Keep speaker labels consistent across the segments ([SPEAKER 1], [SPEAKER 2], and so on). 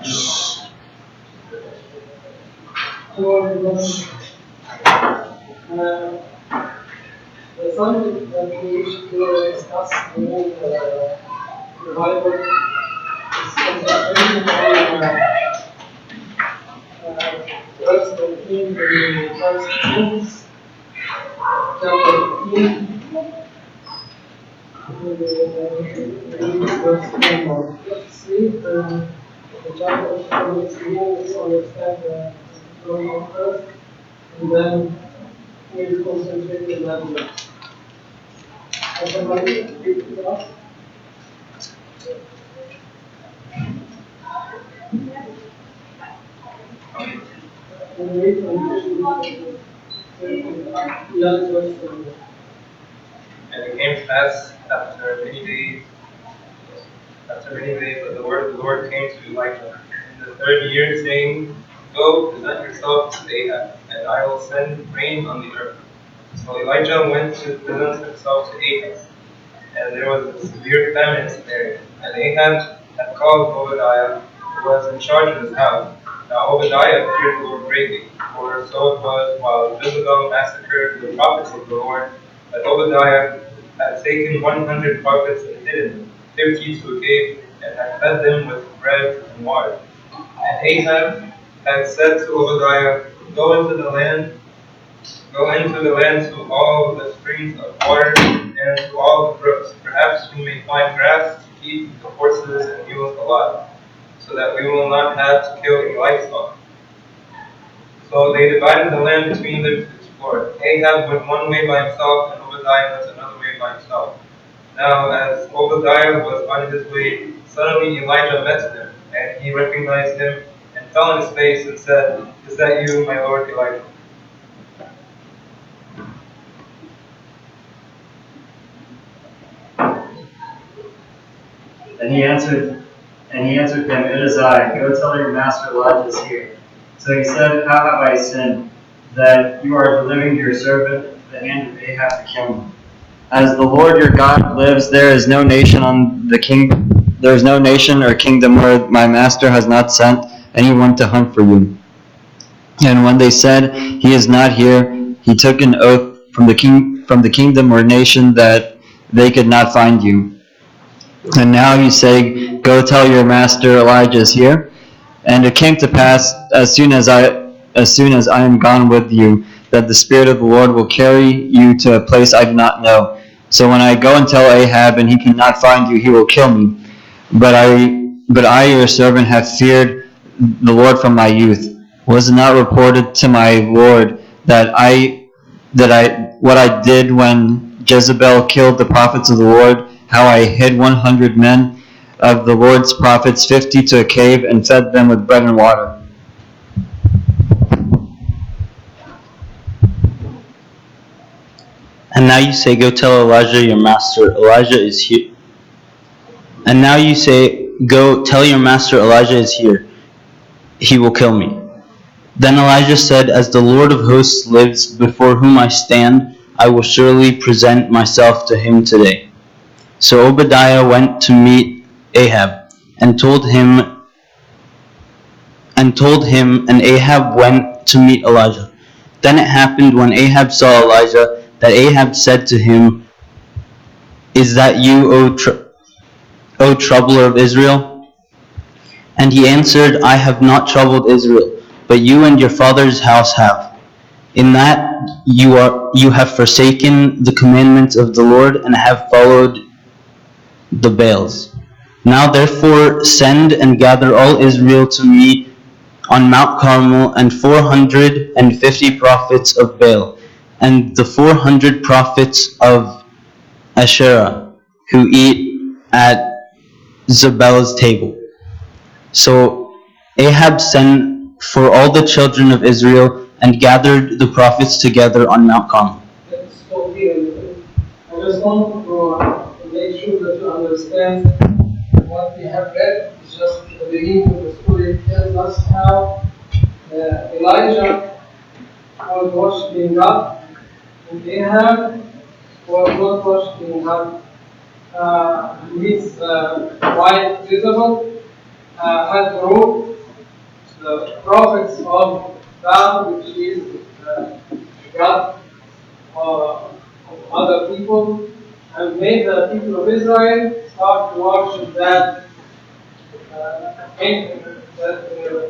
[SPEAKER 1] The subject that we wish to discuss in the Bible is concentrating on verse 13 in the first Kings, chapter 15. Verse 10. Let's read the chapter from its beginning so understand the going on first, and then we'll concentrate on that verse. Everybody, read it up.
[SPEAKER 2] And it came to pass after many days that the word of the Lord came to Elijah in the third year, saying, Go, present yourself to Ahab, and I will send rain on the earth. So Elijah went to present himself to Ahab, and there was a severe famine in Samaria. And Ahab had called Obadiah, who was in charge of his house. Now Obadiah feared the Lord greatly, for so it was while Jezebel massacred the prophets of the Lord, that Obadiah had taken 100 prophets and hidden them, 50 to a cave, and had fed them with bread and water. And Ahab had said to Obadiah, Go into the land to all the springs of water and to all the brooks. Perhaps we may find grass to keep the horses and mules alive, so that we will not have to kill any livestock. So they divided the land between them to explore. Ahab went one way by himself, and Obadiah went another way by himself. Now, as Obadiah was on his way, suddenly Elijah met him, and he recognized him and fell on his face and said, Is that you, my lord Elijah?
[SPEAKER 3] And he answered them, It is I. Go tell your master Elijah is here. So he said, How have I sinned, that you are delivering your servant into the hand of Ahab to kill me? As the Lord your God lives, there is no nation or kingdom where my master has not sent anyone to hunt for you. And when they said, He is not here, he took an oath from the kingdom or nation that they could not find you. And now you say, Go tell your master Elijah is here. And it came to pass, as soon as I am gone with you, that the Spirit of the Lord will carry you to a place I do not know. So when I go and tell Ahab, and he cannot find you, he will kill me. But I, your servant, have feared the Lord from my youth. Was it not reported to my Lord that what I did when Jezebel killed the prophets of the Lord, how I hid 100 men of the Lord's prophets, 50 to a cave, and fed them with bread and water?
[SPEAKER 4] And now you say, Go tell Elijah your master, Elijah is here. And now you say, Go tell your master, Elijah is here. He will kill me. Then Elijah said, As the Lord of hosts lives, before whom I stand, I will surely present myself to him today. So Obadiah went to meet Ahab, and told him, and Ahab went to meet Elijah. Then it happened when Ahab saw Elijah, that Ahab said to him, Is that you, O troubler of Israel? And he answered, I have not troubled Israel, but you and your father's house have. In that you have forsaken the commandments of the Lord and have followed the Baals. Now therefore send and gather all Israel to me on Mount Carmel, and 450 prophets of Baal, and the 400 prophets of Asherah, who eat at Jezebel's table. So Ahab sent for all the children of Israel, and gathered the prophets together on Mount Carmel.
[SPEAKER 1] Let's stop here. I just want to make sure that you understand what we have read. It's just the beginning of the story. It tells us how Elijah was worshiping God, and Ahab was not worshiping God. His wife Jezebel had wrote the prophets of God, which is God of other people, and made the people of Israel start to worship that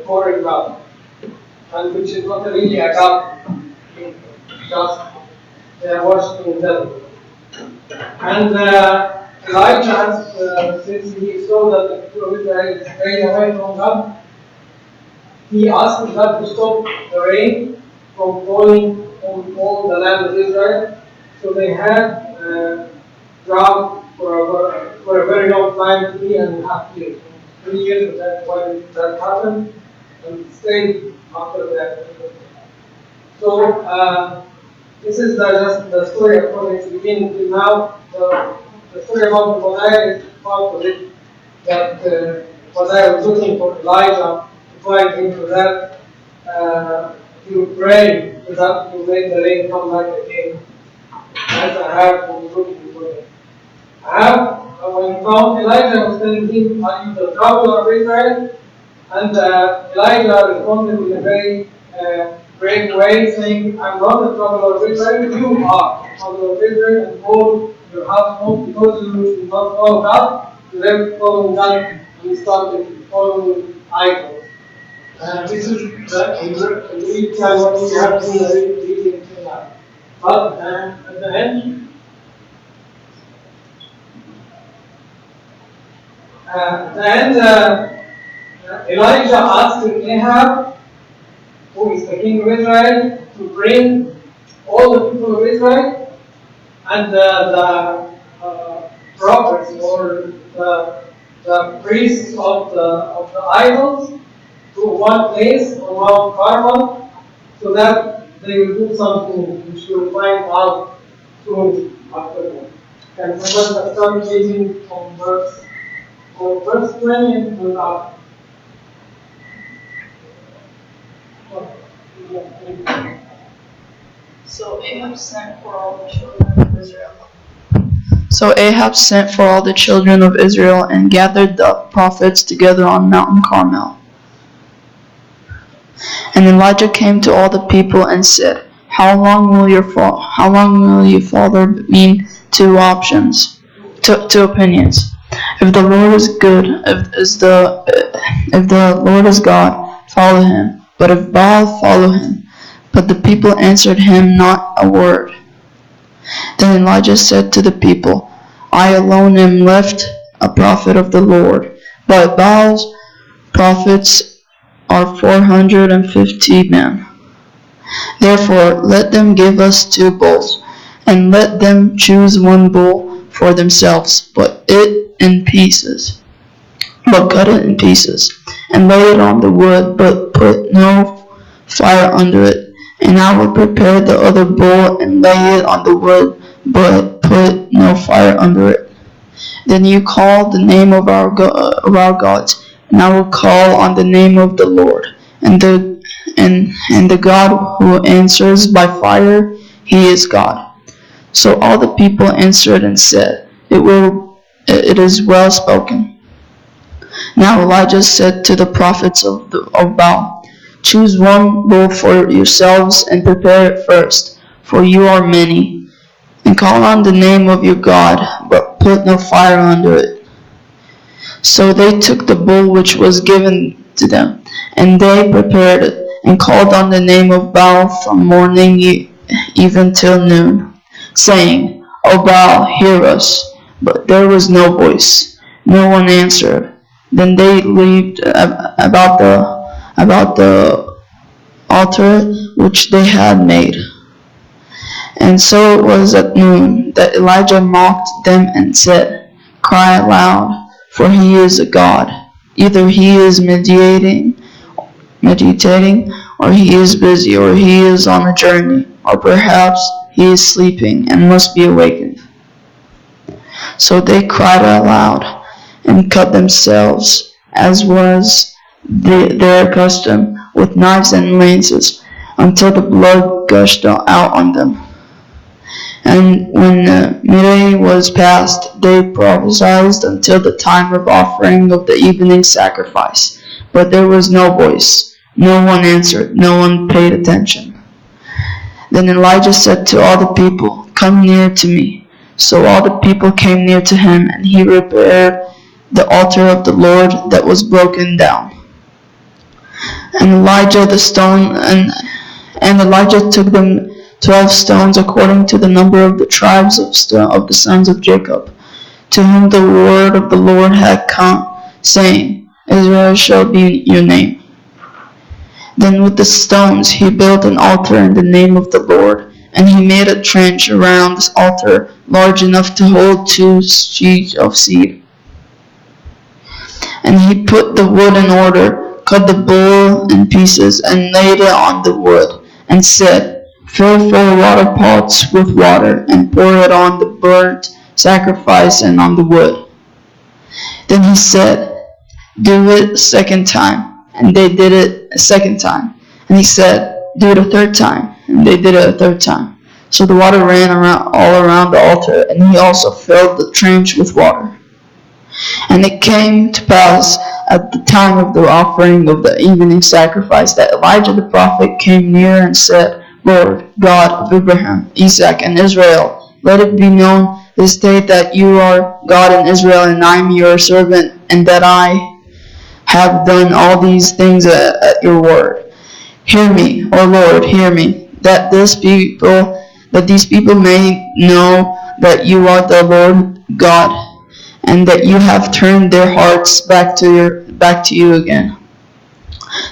[SPEAKER 1] foreign God, and which is not really a God, just they are worshiping them. And Elijah, since he saw that the people of Israel is straying away from God, he asked God to stop the rain from falling on all the land of Israel. So they had drought for a very long time, 3.5 years. 3 years, that's when that happened, and it stayed after that. So this is just the story according to the beginning till now. The story about Hosea is part of it. That Hosea was looking for Elijah to find him for that. He would pray for that to make the rain come back again. As Ahab was looking for him. Ahab, when he found Elijah, was telling him, "Are you the traveler of Israel?" And Elijah responded in a very brave way, saying, "I'm not the traveler of Israel, you are the traveler of Israel, and all your household, because you do not follow God, you left following God, and you started following idols." This is the real time what we have been reading until now. But at the end, Elijah asked Ahab, who is the king of Israel, to bring all the people of Israel and the prophets or the priests of the idols to one place on Mount Carmel, so that they will do something which you will find out soon after that. And someone start reading from verse 20 and up.
[SPEAKER 5] So Ahab sent for all the children of Israel. So Ahab sent for all the children of Israel and gathered the prophets together on Mount Carmel. And Elijah came to all the people and said, How long will you father mean two options, two opinions? If the Lord is good, if the Lord is God, follow him. But if Baal, follow him. But the people answered him not a word. Then Elijah said to the people, I alone am left a prophet of the Lord, but Baal's prophets are 450 men. Therefore let them give us 2 bulls, and let them choose 1 bull for themselves, but cut it in pieces, and lay it on the wood, but put no fire under it. And I will prepare the other bull and lay it on the wood, but put no fire under it. Then you call the name of our gods, and I will call on the name of the Lord, and the God who answers by fire, he is God. So all the people answered and said, It is well spoken. Now Elijah said to the prophets of Baal, Choose 1 bull for yourselves and prepare it first, for you are many, and call on the name of your God, but put no fire under it. So they took the bull which was given to them, and they prepared it, and called on the name of Baal from morning even till noon, saying, O Baal, hear us. But there was no voice, no one answered. Then they leaped about the altar which they had made. And so it was at noon that Elijah mocked them and said, Cry aloud, for he is a god. Either he is meditating, or he is busy, or he is on a journey, or perhaps he is sleeping and must be awakened. So they cried aloud and cut themselves, as was their custom, with knives and lances, until the blood gushed out on them. And when midday was past, they prophesied until the time of offering of the evening sacrifice. But there was no voice, No one answered. No one paid attention. Then Elijah said to all the people, "Come near to me." So all the people came near to him, and he repaired the altar of the Lord that was broken down. And Elijah took them 12 stones according to the number of the tribes of the sons of Jacob, to whom the word of the Lord had come, saying, "Israel shall be your name." Then with the stones he built an altar in the name of the Lord, and he made a trench around this altar large enough to hold 2 sheaves of seed. And he put the wood in order, cut the bull in pieces, and laid it on the wood, and said, "Fill 4 water pots with water, and pour it on the burnt sacrifice and on the wood." Then he said, "Do it a second time." And they did it a second time. And he said, "Do it a third time." And they did it a third time. So the water ran all around the altar, and he also filled the trench with water. And it came to pass at the time of the offering of the evening sacrifice that Elijah the prophet came near and said, "Lord, God of Abraham, Isaac, and Israel, let it be known this day that you are God in Israel, and I am your servant, and that I have done all these things at your word. Hear me, O Lord, hear me, that these people may know that you are the Lord God, and that you have turned their hearts back to you again."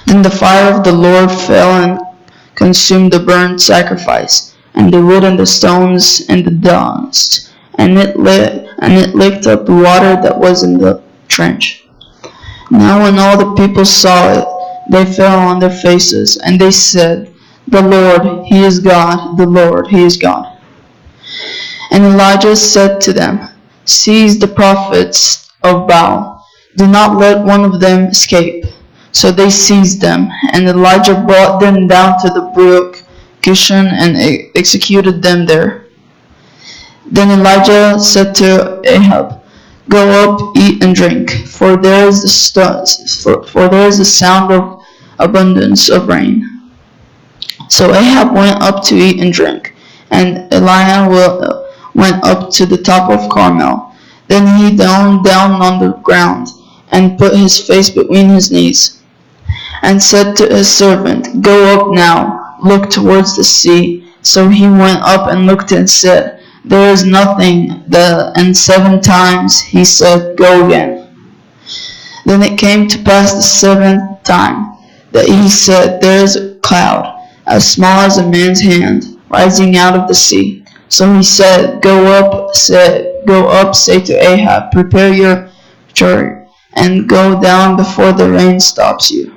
[SPEAKER 5] Then the fire of the Lord fell and consumed the burnt sacrifice, and the wood and the stones and the dust, and it licked up the water that was in the trench. Now when all the people saw it, they fell on their faces, and they said, "The Lord, He is God, the Lord, He is God." And Elijah said to them, "Seize the prophets of Baal. Do not let one of them escape." So they seized them, and Elijah brought them down to the brook Kishon and executed them there. Then Elijah said to Ahab, "Go up, eat and drink, for there is the sound of abundance of rain." So Ahab went up to eat and drink, and Elijah went up to the top of Carmel. Then he down on the ground, and put his face between his knees, and said to his servant, "Go up now, look towards the sea." So he went up and looked and said, "There is nothing." And 7 times he said, "Go again." Then it came to pass the 7th time that he said, "There is a cloud, as small as a man's hand, rising out of the sea." So he said, Go up, say to Ahab, "Prepare your chariot, and go down before the rain stops you."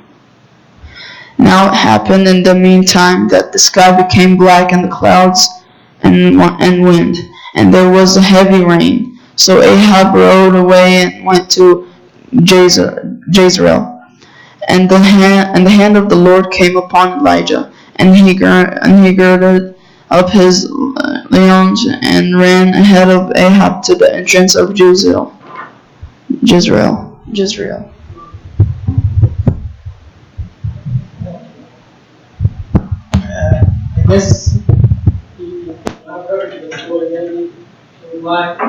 [SPEAKER 5] Now it happened in the meantime that the sky became black in the clouds and wind, and there was a heavy rain. So Ahab rode away and went to Jezreel. And the hand of the Lord came upon Elijah, and he girded up his loins and ran ahead of Ahab to the entrance of Jezreel.
[SPEAKER 1] Yes, I've heard the story. Maybe you would like to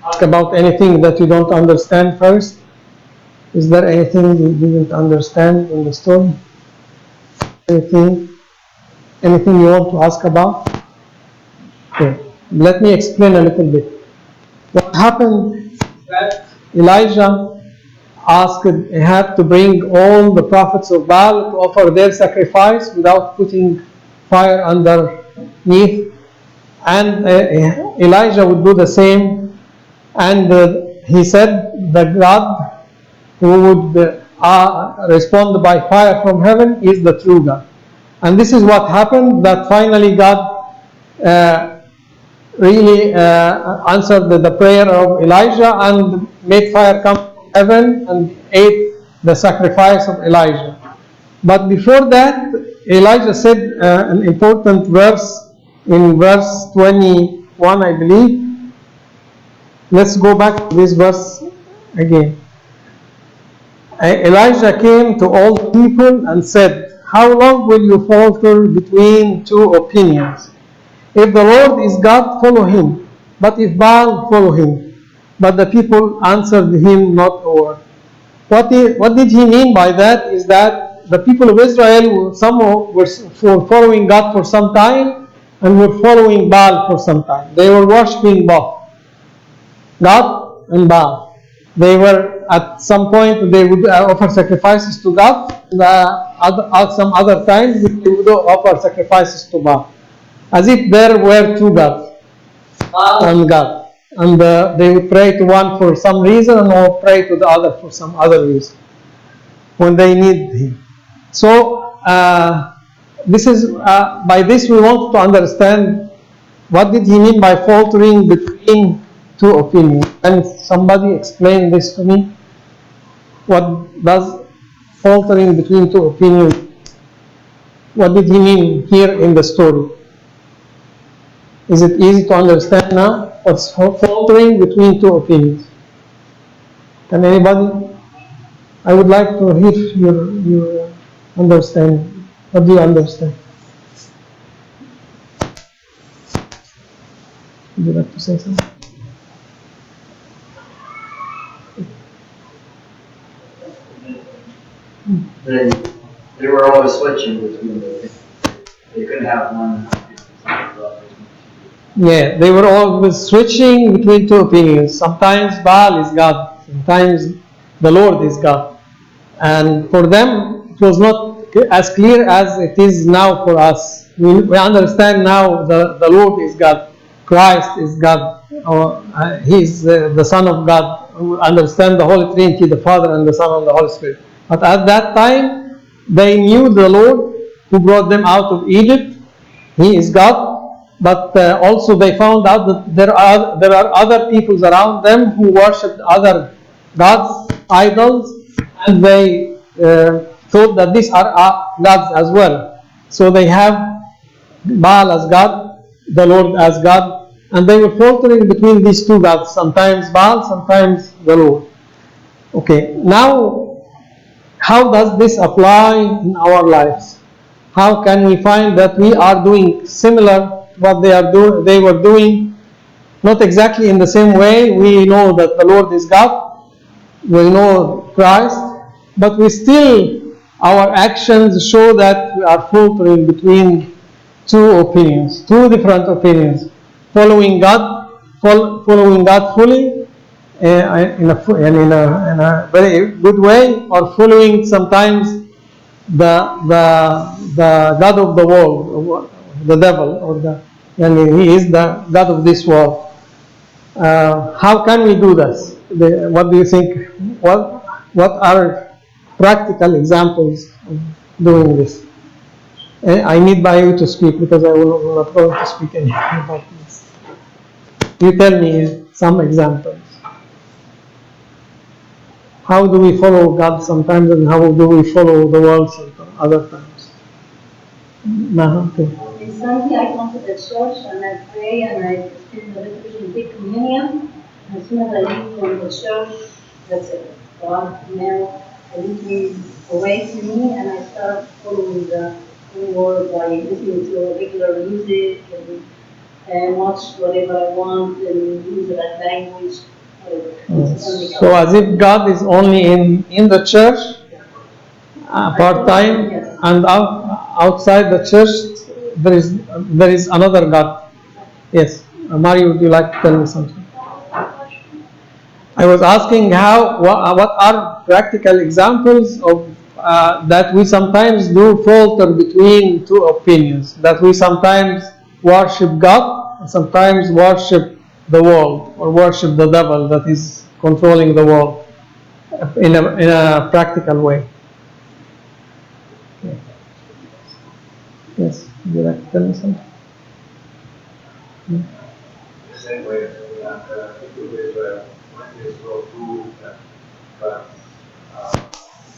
[SPEAKER 1] ask about anything that you don't understand first. Is there anything you didn't understand in the story? Anything you want to ask about? Okay, let me explain a little bit. What happened is that Elijah asked Ahab to bring all the prophets of Baal to offer their sacrifice without putting fire underneath, and Elijah would do the same, and he said the God who would respond by fire from heaven is the true God. And this is what happened, that finally God really answered the prayer of Elijah and made fire come from heaven and ate the sacrifice of Elijah. But before that, Elijah said an important verse in verse 21, I believe. Let's go back to this verse again. Elijah came to all the people and said, "How long will you falter between two opinions? If the Lord is God, follow him. But if Baal, follow him." But the people answered him not a word. What did he mean by that is that the people of Israel, some were following God for some time and were following Baal for some time. They were worshipping both God and Baal. They were, at some point, they would offer sacrifices to God, and at some other times they would offer sacrifices to Baal, as if there were two gods, Baal and God. And they would pray to one for some reason and or pray to the other for some other reason when they need him. So this is by this we want to understand what did he mean by faltering between two opinions. Can somebody explain this to me? What does faltering between two opinions? What did he mean here in the story? Is it easy to understand now? What's faltering between two opinions? Can anybody? I would like to hear your understanding. What do you understand? Would you like to say something?
[SPEAKER 3] They were always switching between the. They couldn't have one.
[SPEAKER 1] Yeah, they were always switching between two opinions. Sometimes Baal is God, sometimes the Lord is God. And for them, it was not as clear as it is now for us. We understand now the Lord is God, Christ is God, He is the Son of God. We understand the Holy Trinity, the Father and the Son and the Holy Spirit. But at that time, they knew the Lord who brought them out of Egypt. He is God. But also they found out that there are other peoples around them who worshipped other gods, idols, and they thought that these are gods as well. So they have Baal as God, the Lord as God, and they were faltering between these two gods, sometimes Baal, sometimes the Lord. Okay, now how does this apply in our lives? How can we find that we are doing similar to what they were doing? Not exactly in the same way. We know that the Lord is God. We know Christ. But we still, our actions show that we are faltering between two opinions, two different opinions. Following God fully in a very good way, or following sometimes the God of the world, the devil, and he is the God of this world. How can we do this? What do you think? What are practical examples of doing this? I need by you to speak because I will not going to speak anything about this. You tell me some examples. How do we follow God sometimes, and how do we follow the world sometimes, other times? Okay.
[SPEAKER 6] In Sunday, I come to the church and I pray and I spend the liturgy, take communion. And as soon as I leave from the church, that's it. God, now, everything away from me, and I start following the word by listening to regular music and watch whatever I want and use that language.
[SPEAKER 1] So as if God is only in the church, part time,
[SPEAKER 6] yes.
[SPEAKER 1] and outside the church there is another God. Yes, Mario, would you like to tell me something? I was asking what are practical examples of that we sometimes do falter between two opinions, that we sometimes worship God and sometimes worship the world or worship the devil that is controlling the world in a practical way. Yes, would you like to tell me something?
[SPEAKER 2] The same way that the people of Israel, when they go through the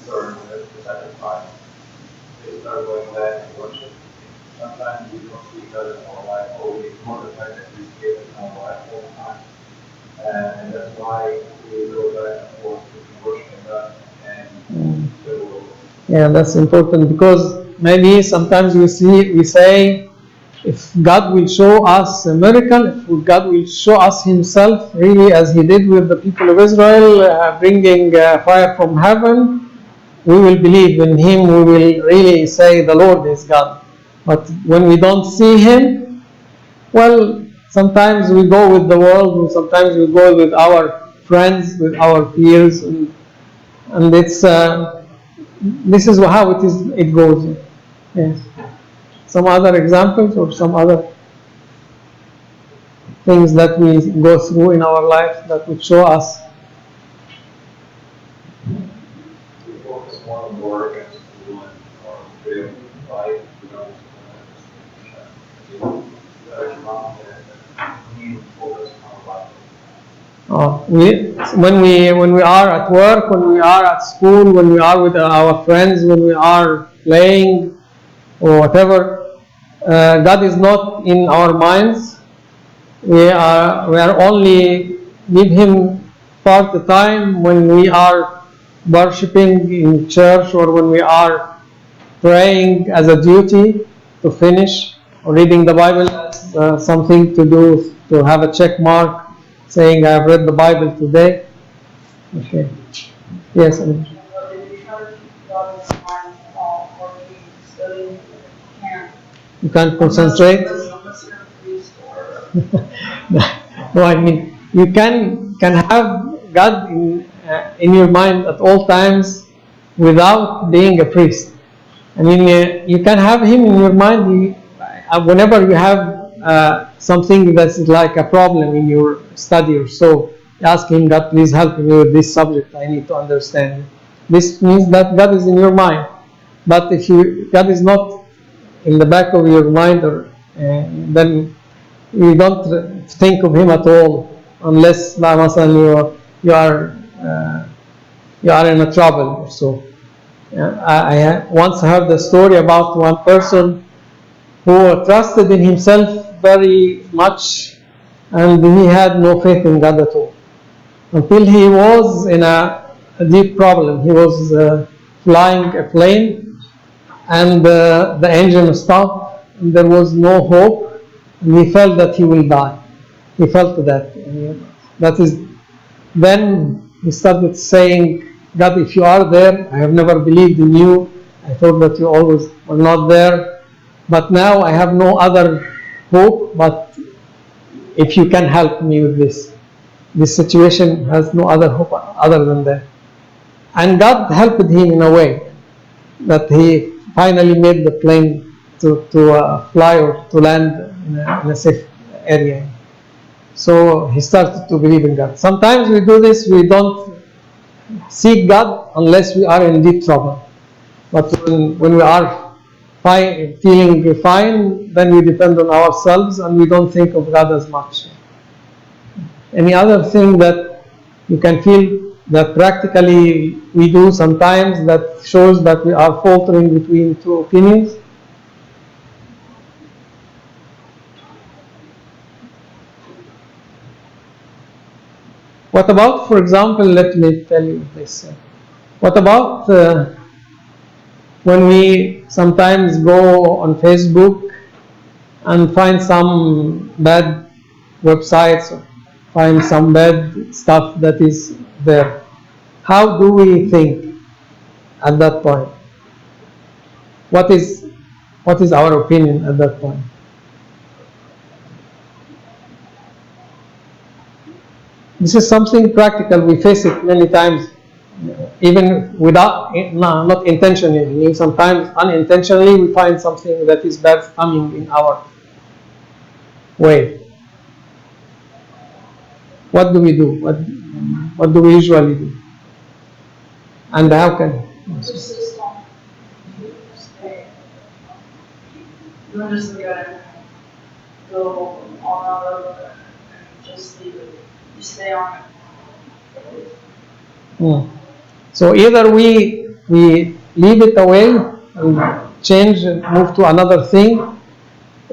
[SPEAKER 2] burn the sacrifice, they start going back and worship. Sometimes we don't see each other in our life, or we ignore the fact that we give in our life all the time. And that's why we go back and forth between worshiping God and
[SPEAKER 1] Yeah, that's important, because maybe sometimes we say, if God will show us a miracle, if God will show us Himself really as He did with the people of Israel, bringing fire from heaven, we will believe in Him, we will really say the Lord is God. But when we don't see Him, well, sometimes we go with the world, and sometimes we go with our friends, with our peers, and it's this is how it goes. Yes. Some other examples or some other things that we go through in our life that would show us.
[SPEAKER 7] Focus more on work and school and or real life, focus on life.
[SPEAKER 1] When we are at work, when we are at school, when we are with our friends, when we are playing or whatever, God is not in our minds. We are only with Him part the time when we are worshiping in church, or when we are praying as a duty to finish, or reading the Bible as something to do, to have a check mark saying I have read the Bible today. Okay. Yes. You can't concentrate. No, I mean you can have God in your mind at all times without being a priest. I mean, you can have Him in your mind whenever you have something that's like a problem in your study or so. Ask Him, God, please help me with this subject. I need to understand it. This means that God is in your mind. But if God is not in the back of your mind, or then you don't think of Him at all, unless you are in a trouble or so. I once heard a story about one person who trusted in himself very much, and he had no faith in God at all, until he was in a deep problem. He was flying a plane, and the engine stopped, and there was no hope, and he felt that he will die. He felt that. That is, then he started saying, God, if you are there, I have never believed in you. I thought that you always were not there. But now I have no other hope, but if you can help me with this. This situation has no other hope other than that. And God helped him in a way that he finally made the plane to fly or to land in a safe area. So he started to believe in God. Sometimes we do this, we don't seek God unless we are in deep trouble. But when we are feeling fine, then we depend on ourselves and we don't think of God as much. Any other thing that you can feel that practically we do sometimes that shows that we are faltering between two opinions? What about, for example, let me tell you this. What about when we sometimes go on Facebook and find some bad websites, or find some bad stuff that is there? How do we think at that point? What is our opinion at that point? This is something practical. We face it many times, even without, not intentionally. Sometimes unintentionally we find something that is bad coming in our way. What do we do? What do we usually do? And how can?
[SPEAKER 8] Persist on. You stay. You don't just look at it and go on over and just leave it. You stay on it.
[SPEAKER 1] So either we leave it away and change and move to another thing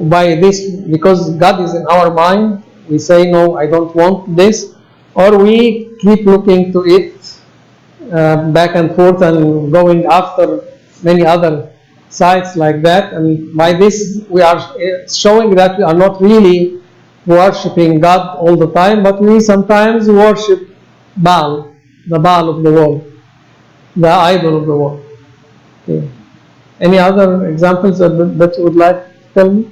[SPEAKER 1] by this, because God is in our mind. We say, no, I don't want this, or we keep looking to it back and forth and going after many other sites like that, and by this we are showing that we are not really worshipping God all the time, but we sometimes worship Baal, the Baal of the world, the idol of the world. Okay. Any other examples that you would like to tell me?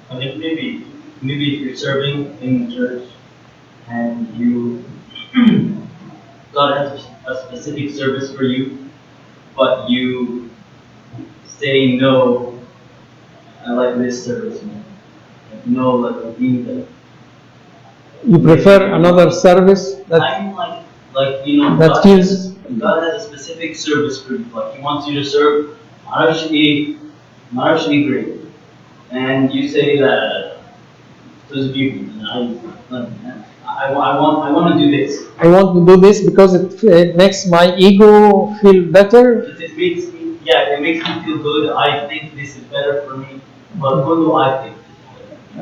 [SPEAKER 4] I think maybe if you're serving in church and you God has a specific service for you, but you say no, I like this service more. No, like a thing that
[SPEAKER 1] You prefer another service that
[SPEAKER 4] I'm like you know,
[SPEAKER 1] that feels
[SPEAKER 4] God has a specific service for you. Like He wants you to serve Marashni great, and you say that to the people, I want to do this.
[SPEAKER 1] I want to do this because it makes my ego feel better.
[SPEAKER 4] Because it makes me feel good. I think this is better for me. But what do I think?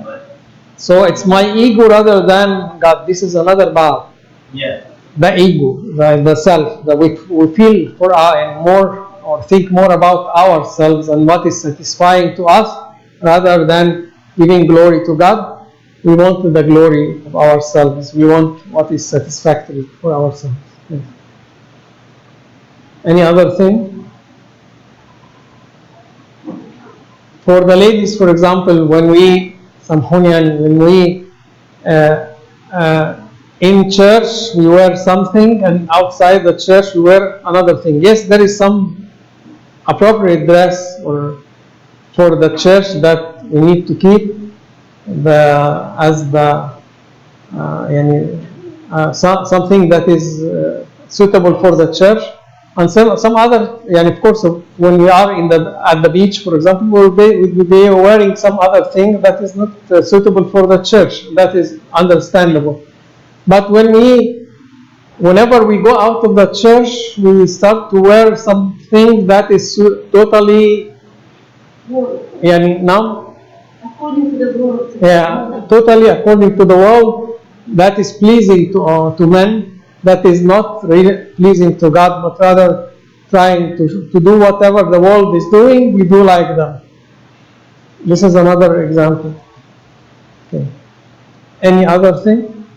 [SPEAKER 4] But
[SPEAKER 1] So it's my ego rather than God. This is another Baal.
[SPEAKER 4] yeah.
[SPEAKER 1] The ego, the self, that we feel for and more or think more about ourselves and what is satisfying to us rather than giving glory to God. We want the glory of ourselves. We want what is satisfactory for ourselves. Yes. Any other thing? For the ladies, for example, when we in church we wear something, and outside the church we wear another thing. Yes, there is some appropriate dress or for the church that we need to keep something that is suitable for the church, and some other. And of course, when we are at the beach, for example, we'll be wearing some other thing that is not suitable for the church. That is understandable. But whenever we go out of the church, we start to wear something that is totally,
[SPEAKER 6] According to the world.
[SPEAKER 1] totally according to the world, that is pleasing to men, that is not really pleasing to God, but rather trying to do whatever the world is doing, we do like them. This is another example. Okay. Any other thing?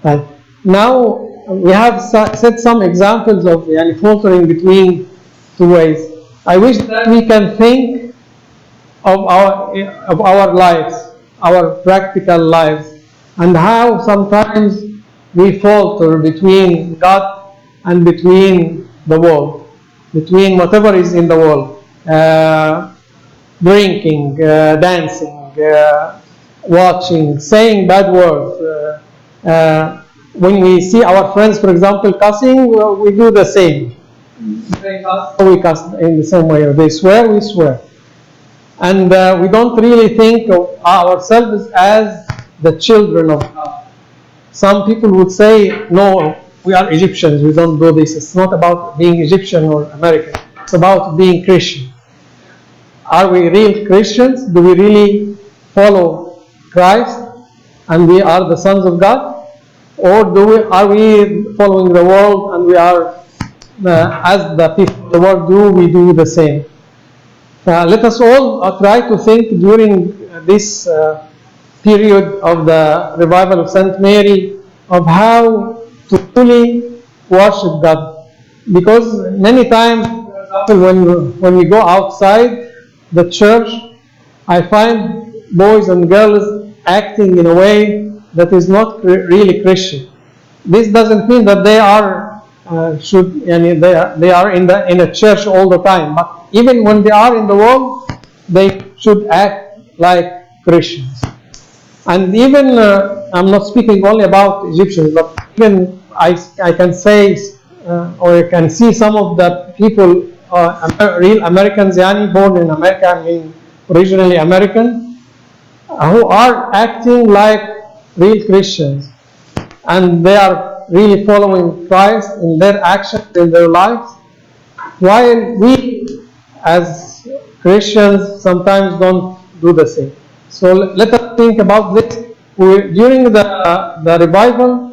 [SPEAKER 1] Right. Now we have set some examples of faltering between two ways. I wish that we can think of our lives, our practical lives, and how sometimes we falter between God and between the world, between whatever is in the world, drinking, dancing, watching, saying bad words. When we see our friends, for example, cussing, we do the same. They cuss, we cuss in the same way. They swear, we swear. And we don't really think of ourselves as the children of God. Some people would say, no, we are Egyptians, we don't do this. It's not about being Egyptian or American. It's about being Christian. Are we real Christians? Do we really follow Christ and we are the sons of God? Or are we following the world and we are, as the people of the world do, we do the same? Let us all try to think during this period of the revival of St. Mary of how to truly worship God. Because many times, when we go outside the church, I find boys and girls acting in a way that is not really Christian. This doesn't mean that they are they are in a church all the time, but even when they are in the world, they should act like Christians. And even I'm not speaking only about Egyptians, but even I can say or I can see some of the people, real Americans, born in America, originally American, who are acting like real Christians, and they are really following Christ in their actions, in their lives, while we as Christians sometimes don't do the same. So let us think about this. During the revival,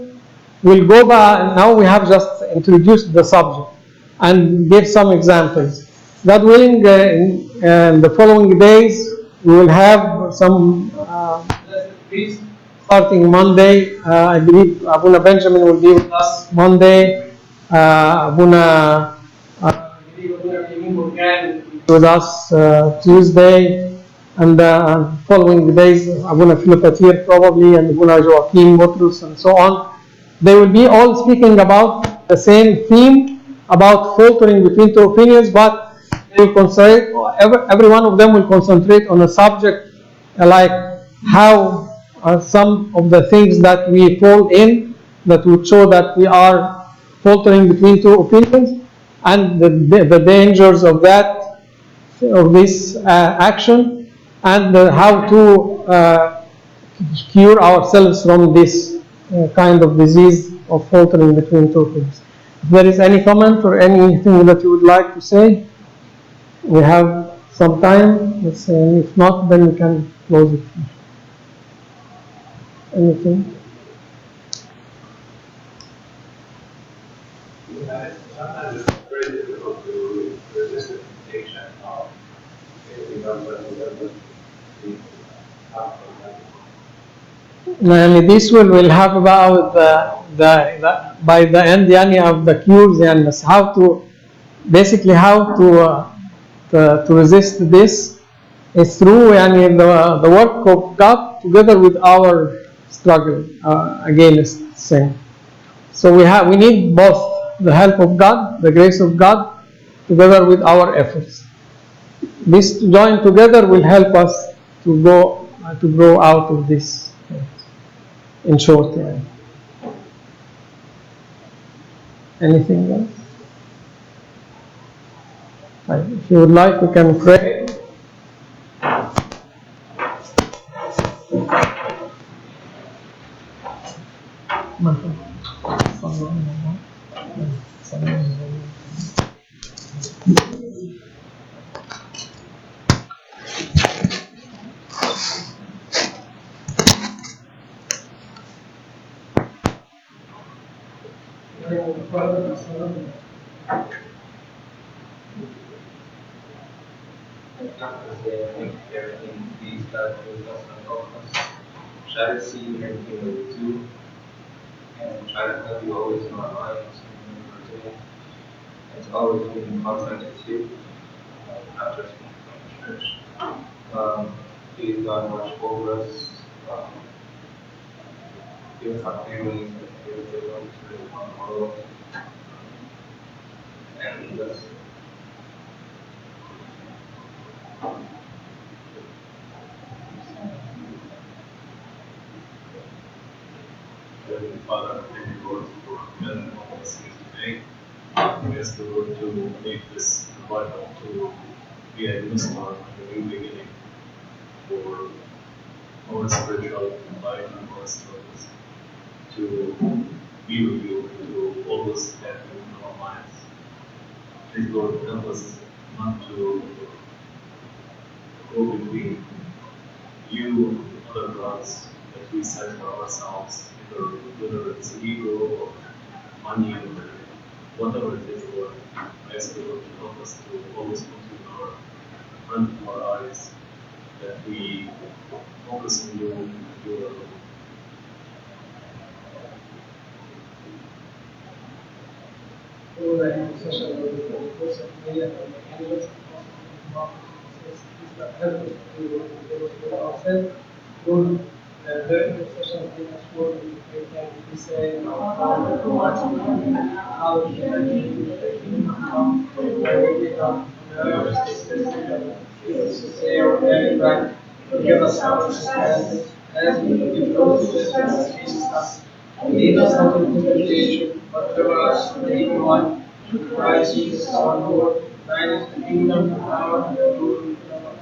[SPEAKER 1] we'll go back, and now we have just introduced the subject. and give some examples. God willing, in the following days, we will have some blessed feast starting Monday. I believe Abuna Benjamin will be with us Monday. Abuna with us Tuesday, and following days, Abuna Philopatir probably, and Abuna Joaquin Botrus, and so on. They will be all speaking about the same theme, about filtering between two opinions, but they will concentrate, every one of them will concentrate on a subject like how some of the things that we fall in that would show that we are filtering between two opinions, and the dangers of that, of this action, and how to cure ourselves from this kind of disease of faltering between two things. If there is any comment or anything that you would like to say, we have some time. Let's say, if not, then we can close it. Anything?
[SPEAKER 7] Sometimes it's very difficult to resist the temptation of
[SPEAKER 1] And this will have about by the end yani, of the cures and how to basically how to resist this is through yani, the work of God together with our struggle against sin. So we need both the help of God, the grace of God, together with our efforts. This joined together will help us to go to grow out of this. In short, anything else? Right. If you would like, we can pray.
[SPEAKER 2] Everything please God with us and help us. Try to see you in everything that we do, and try to have you always in our minds and what we're doing. And to always be in contact with you, not just from the church. Please God watch over us. Give us our families and give us the ones to live on the world. And lead us.
[SPEAKER 7] Heavenly Father, thank you, Lord, for gathering all of us here today. We ask the Lord to make this revival to be a new start, a new beginning for our spiritual life and our struggles, to be with you, to always have you in our minds. Please, Lord, help us not to go between you and other gods that we set for ourselves, whether it's ego or money or whatever it is, Lord. I ask you, Lord, to help us to always put you in our front of our eyes, that we focus on you and you alone.
[SPEAKER 1] Through the intercession of the Host of Maria and the angels, please help us to ourselves. Through the intercession of the Lord, we can be saying, our Father, who art in heaven, hallowed be thy name, thy kingdom come, thy will be done, on earth as it is in heaven. Give us this day our daily bread, forgive us our trespasses, as we forgive those who trespass against us. And lead us not into temptation, but deliver us from the evil one. Through Christ Jesus our Lord, thine is the kingdom, the power, and the glory forever.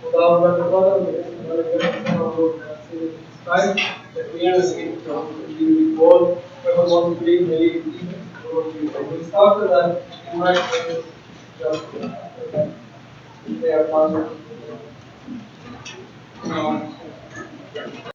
[SPEAKER 1] Without the Father, we can never get our Lord and Savior Jesus Christ, that we are saved from the evil world. Everyone who believes, believe in Jesus, Lord Jesus. We started that in my prayers, just they are positive.